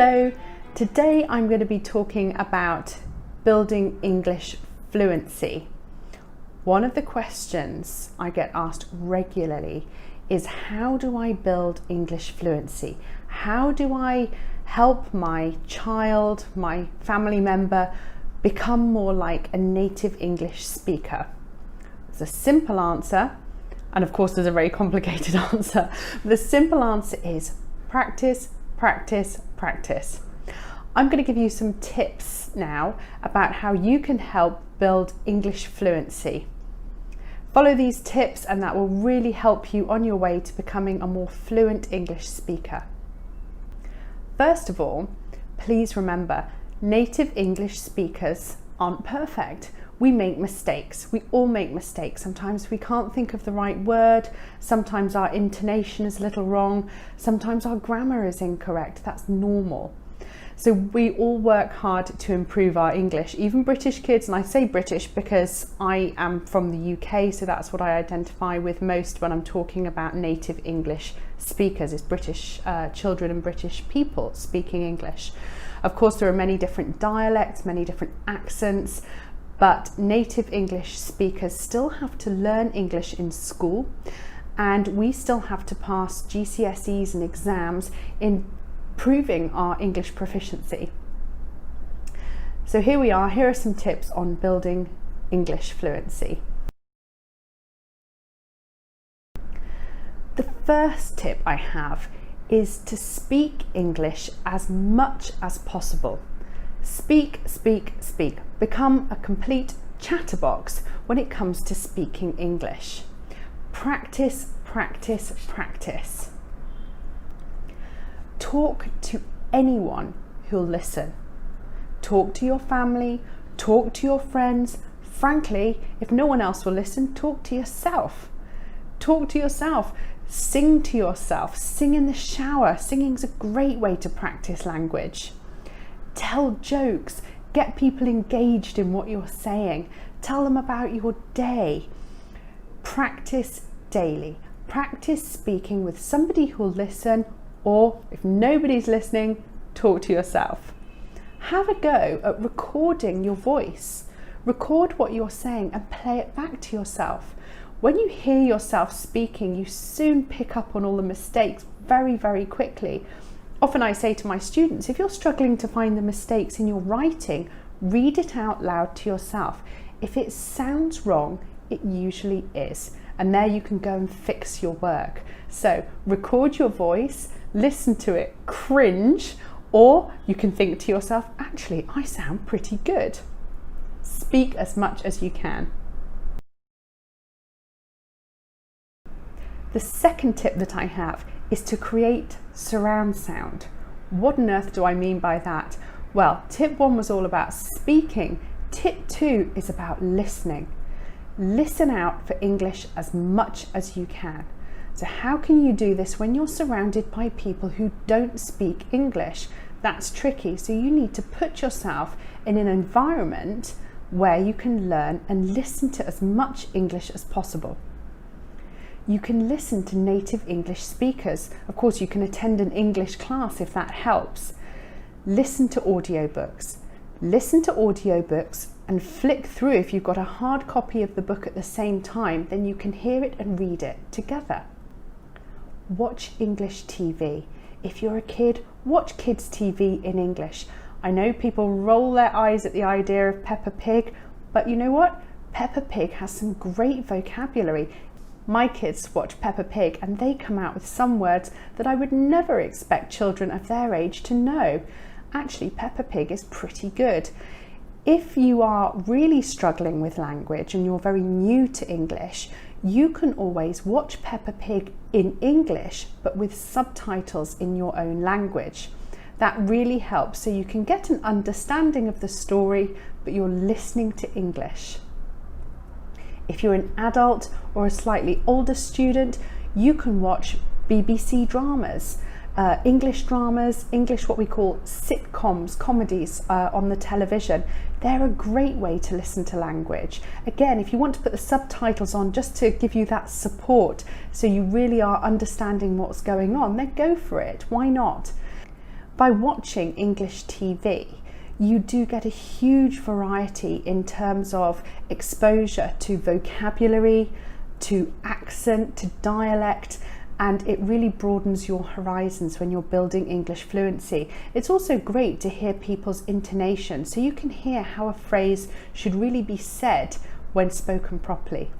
Hello, today I'm going to be talking about building English fluency. One of the questions I get asked regularly is, how do I build English fluency? How do I help my child, my family member, become more like a native English speaker? There's a simple answer, and of course there's a very complicated answer. The simple answer is practice, practice, practice. I'm going to give you some tips now about how you can help build English fluency. Follow these tips and that will really help you on your way to becoming a more fluent English speaker. First of all, please remember, native English speakers aren't perfect. We make mistakes. We all make mistakes. Sometimes we can't think of the right word. Sometimes our intonation is a little wrong. Sometimes our grammar is incorrect. That's normal. So we all work hard to improve our English, even British kids. And I say British because I am from the UK, so that's what I identify with most when I'm talking about native English speakers, is British children and British people speaking English. Of course, there are many different dialects, many different accents, but native English speakers still have to learn English in school, and we still have to pass GCSEs and exams in proving our English proficiency. So here we are, here are some tips on building English fluency. The first tip I have is to speak English as much as possible. Speak, speak, speak. Become a complete chatterbox when it comes to speaking English. Practice, practice, practice. Talk to anyone who'll listen. Talk to your family, talk to your friends. Frankly, if no one else will listen, talk to yourself. Talk to yourself. Sing to yourself. Sing in the shower. Singing's a great way to practice language. Tell jokes. Get people engaged in what you're saying. Tell them about your day. Practice daily. Practice speaking with somebody who'll listen, or if nobody's listening, talk to yourself. Have a go at recording your voice. Record what you're saying and play it back to yourself. When you hear yourself speaking, you soon pick up on all the mistakes very, very quickly. Often I say to my students, if you're struggling to find the mistakes in your writing, read it out loud to yourself. If it sounds wrong, it usually is. And there you can go and fix your work. So record your voice, listen to it, cringe, or you can think to yourself, actually, I sound pretty good. Speak as much as you can. The second tip that I have is to create surround sound. What on earth do I mean by that? Well, tip 1 was all about speaking. Tip 2 is about listening. Listen out for English as much as you can. So how can you do this when you're surrounded by people who don't speak English? That's tricky. So you need to put yourself in an environment where you can learn and listen to as much English as possible. You can listen to native English speakers. Of course, you can attend an English class if that helps. Listen to audiobooks. Listen to audiobooks and flick through. If you've got a hard copy of the book at the same time, then you can hear it and read it together. Watch English TV. If you're a kid, watch kids' TV in English. I know people roll their eyes at the idea of Peppa Pig, but you know what? Peppa Pig has some great vocabulary. My kids watch Peppa Pig and they come out with some words that I would never expect children of their age to know. Actually, Peppa Pig is pretty good. If you are really struggling with language and you're very new to English, you can always watch Peppa Pig in English, but with subtitles in your own language. That really helps, so you can get an understanding of the story, but you're listening to English. If you're an adult or a slightly older student, you can watch BBC dramas, English dramas, English what we call sitcoms, comedies on the television. They're a great way to listen to language. Again, if you want to put the subtitles on just to give you that support so you really are understanding what's going on, then go for it. Why not? By watching English TV, you do get a huge variety in terms of exposure to vocabulary, to accent, to dialect, and it really broadens your horizons when you're building English fluency. It's also great to hear people's intonation, so you can hear how a phrase should really be said when spoken properly.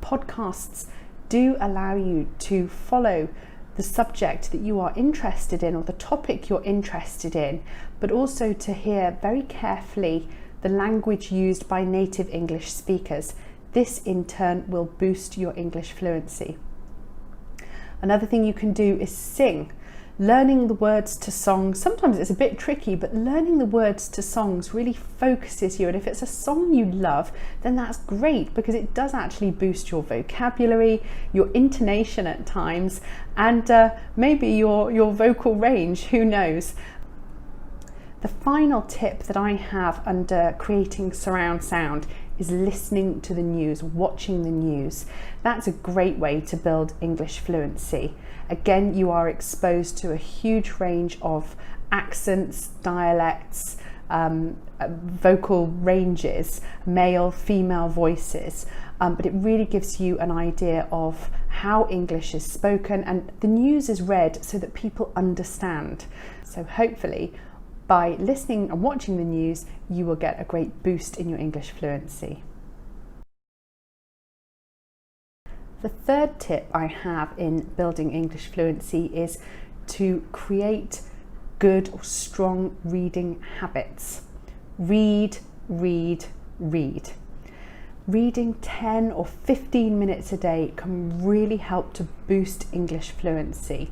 Podcasts do allow you to follow the subject that you are interested in or the topic you're interested in, but also to hear very carefully the language used by native English speakers. This in turn will boost your English fluency. Another thing you can do is sing. Learning the words to songs, sometimes it's a bit tricky, but learning the words to songs really focuses you. And if it's a song you love, then that's great because it does actually boost your vocabulary, your intonation at times, and maybe your vocal range, who knows. The final tip that I have under creating surround sound is listening to the news, watching the news. That's a great way to build English fluency. Again, you are exposed to a huge range of accents, dialects, vocal ranges, male, female voices, but it really gives you an idea of how English is spoken, and the news is read so that people understand. So hopefully, by listening and watching the news, you will get a great boost in your English fluency. The third tip I have in building English fluency is to create good or strong reading habits. Read, read, read. Reading 10 or 15 minutes a day can really help to boost English fluency,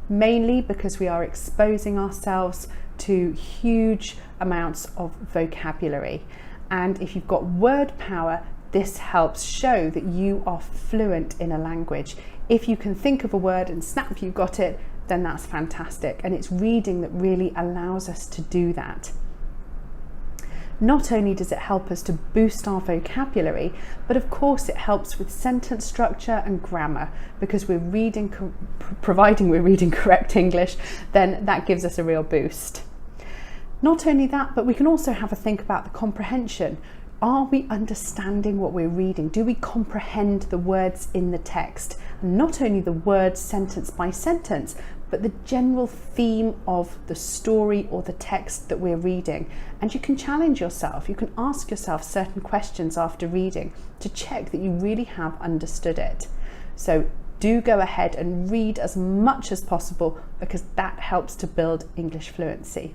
mainly because we are exposing ourselves to huge amounts of vocabulary. And if you've got word power, this helps show that you are fluent in a language. If you can think of a word and snap, you got it, then that's fantastic. And it's reading that really allows us to do that. Not only does it help us to boost our vocabulary, but of course it helps with sentence structure and grammar, because we're reading, providing we're reading correct English, then that gives us a real boost. Not only that, but we can also have a think about the comprehension. Are we understanding what we're reading? Do we comprehend the words in the text? And not only the words sentence by sentence, but the general theme of the story or the text that we're reading. And you can challenge yourself. You can ask yourself certain questions after reading to check that you really have understood it. So do go ahead and read as much as possible, because that helps to build English fluency.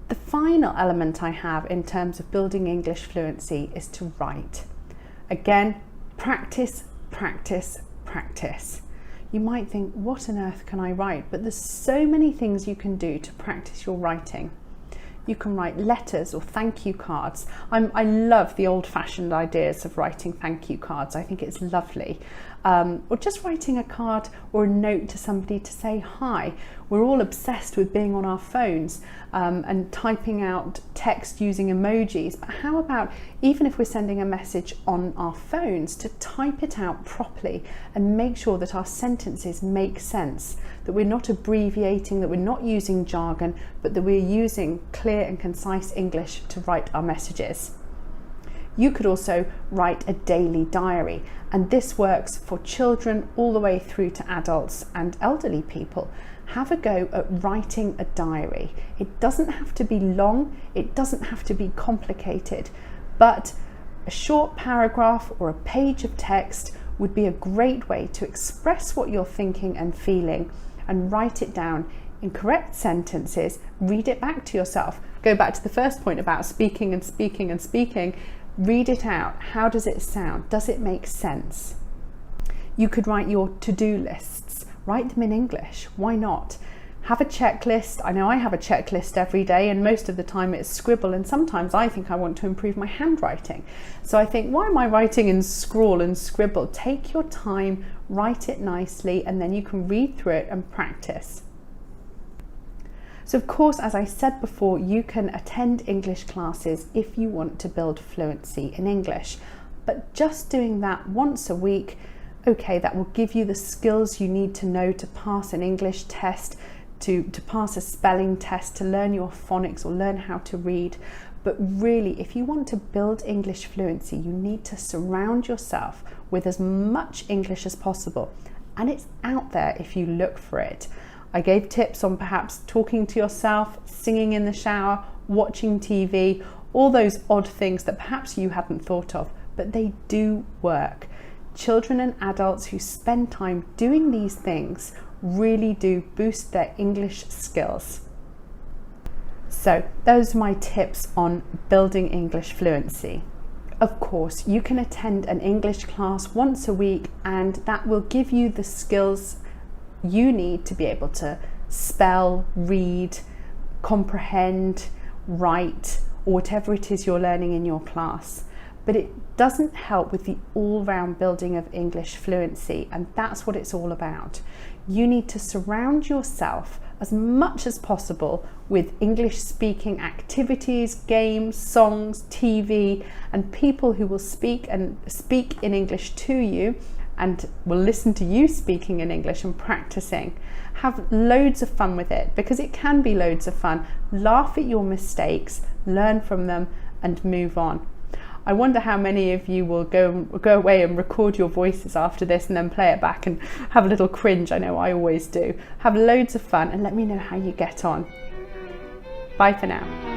The final element I have in terms of building English fluency is to write. Again, practice, practice, practice. You might think, what on earth can I write? But there's so many things you can do to practice your writing. You can write letters or thank you cards. I love the old-fashioned ideas of writing thank you cards. I think it's lovely. Or just writing a card or a note to somebody to say hi. We're all obsessed with being on our phones and typing out text using emojis, but how about, even if we're sending a message on our phones, to type it out properly and make sure that our sentences make sense, that we're not abbreviating, that we're not using jargon, but that we're using clear and concise English to write our messages. You could also write a daily diary, and this works for children all the way through to adults and elderly people. Have a go at writing a diary. It doesn't have to be long, it doesn't have to be complicated, but a short paragraph or a page of text would be a great way to express what you're thinking and feeling, and write it down in correct sentences. Read it back to yourself. Go back to the first point about speaking and speaking and speaking. Read it out. How does it sound? Does it make sense? You could write your to-do lists. Write them in English. Why not? Have a checklist. I know I have a checklist every day, and most of the time it's scribble, and sometimes I think I want to improve my handwriting. So I think, why am I writing in scrawl and scribble? Take your time, write it nicely, and then you can read through it and practice. So of course, as I said before, you can attend English classes if you want to build fluency in English, but just doing that once a week Okay, that will give you the skills you need to know to pass an English test, to pass a spelling test, to learn your phonics or learn how to read. But really, if you want to build English fluency, you need to surround yourself with as much English as possible. And it's out there if you look for it. I gave tips on perhaps talking to yourself, singing in the shower, watching TV, all those odd things that perhaps you hadn't thought of, but they do work. Children and adults who spend time doing these things really do boost their English skills. So those are my tips on building English fluency. Of course, you can attend an English class once a week and that will give you the skills you need to be able to spell, read, comprehend, write, or whatever it is you're learning in your class. But it doesn't help with the all-round building of English fluency, and that's what it's all about. You need to surround yourself as much as possible with English speaking activities, games, songs, TV, and people who will speak in English to you and will listen to you speaking in English and practicing. Have loads of fun with it, because it can be loads of fun. Laugh at your mistakes, learn from them, and move on. I wonder how many of you will go away and record your voices after this and then play it back and have a little cringe. I know I always do. Have loads of fun and let me know how you get on. Bye for now.